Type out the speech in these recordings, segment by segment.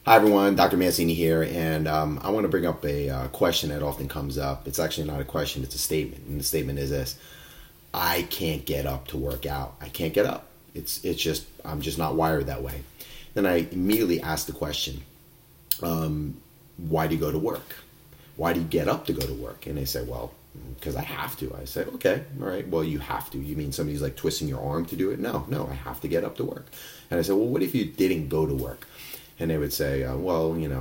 Hi everyone, Dr. Mancini here, and I want to bring up a question that often comes up. It's actually not a question, it's a statement, and the statement is this: I can't get up to work out. I can't get up. I'm just not wired that way. Then I immediately ask the question, why do you go to work? Why do you get up to go to work? And they say, well, because I have to. I say, okay, all right, well, you have to. You mean somebody's like twisting your arm to do it? No, I have to get up to work. And I said, well, what if you didn't go to work? And they would say, well, if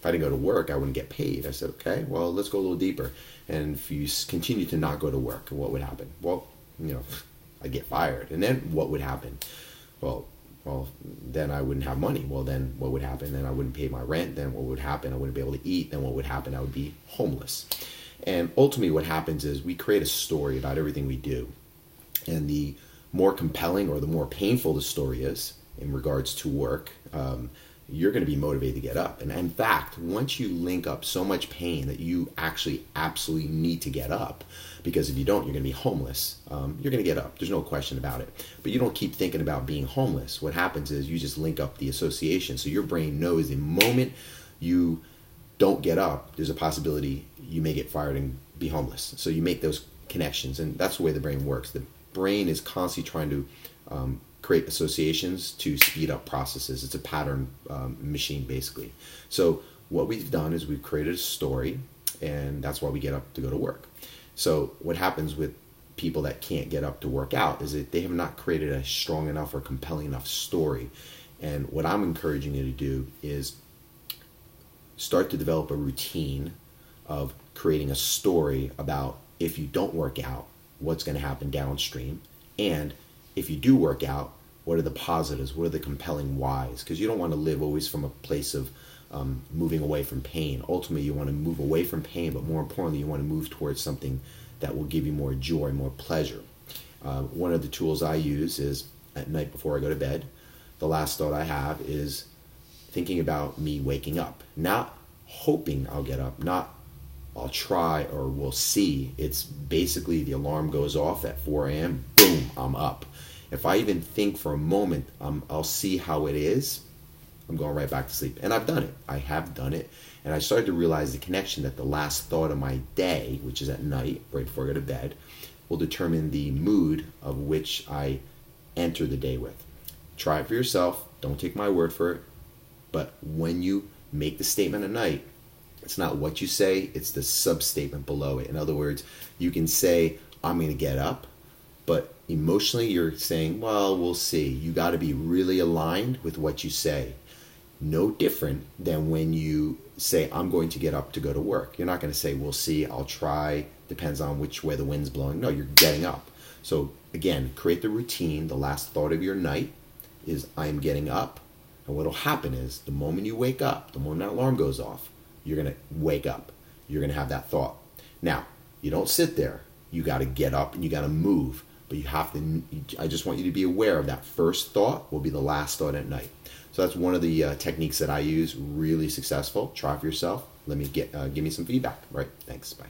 I didn't go to work, I wouldn't get paid. I said, okay, well, let's go a little deeper. And if you continue to not go to work, what would happen? Well, I'd get fired. And then what would happen? Well, then I wouldn't have money. Well, then what would happen? Then I wouldn't pay my rent. Then what would happen? I wouldn't be able to eat. Then what would happen? I would be homeless. And ultimately what happens is we create a story about everything we do. And the more compelling or the more painful the story is in regards to work, you're going to be motivated to get up. And in fact, once you link up so much pain that you actually absolutely need to get up, because if you don't, you're going to be homeless. You're going to get up. There's no question about it. But you don't keep thinking about being homeless. What happens is you just link up the association. So your brain knows the moment you don't get up, there's a possibility you may get fired and be homeless. So you make those connections, and that's the way the brain works. The brain is constantly trying to create associations to speed up processes. It's a pattern machine, basically. So what we've done is we've created a story, and that's why we get up to go to work. So what happens with people that can't get up to work out is that they have not created a strong enough or compelling enough story. And what I'm encouraging you to do is start to develop a routine of creating a story about if you don't work out, what's going to happen downstream, and if you do work out, what are the positives? What are the compelling whys? Because you don't want to live always from a place of moving away from pain. Ultimately, you want to move away from pain, but more importantly, you want to move towards something that will give you more joy, more pleasure. One of the tools I use is at night before I go to bed, the last thought I have is thinking about me waking up. Not hoping I'll get up, not I'll try or we'll see. It's basically the alarm goes off at 4 a.m., boom, I'm up. If I even think for a moment, I'll see how it is, I'm going right back to sleep. And I've done it. I have done it. And I started to realize the connection that the last thought of my day, which is at night, right before I go to bed, will determine the mood of which I enter the day with. Try it for yourself. Don't take my word for it. But when you make the statement at night, it's not what you say, it's the sub-statement below it. In other words, you can say, I'm going to get up, but emotionally you're saying, well, we'll see. You got to be really aligned with what you say. No different than when you say, I'm going to get up to go to work. You're not going to say, we'll see, I'll try, depends on which way the wind's blowing. No, you're getting up. So again, create the routine. The last thought of your night is, I'm getting up. And what will happen is the moment you wake up, the moment that alarm goes off, you're going to wake up. You're going to have that thought. Now, you don't sit there. You got to get up and you got to move. But you have to, I just want you to be aware of that first thought will be the last thought at night. So that's one of the techniques that I use, really successful. Try it for yourself. Let me give me some feedback. Right? Thanks. Bye.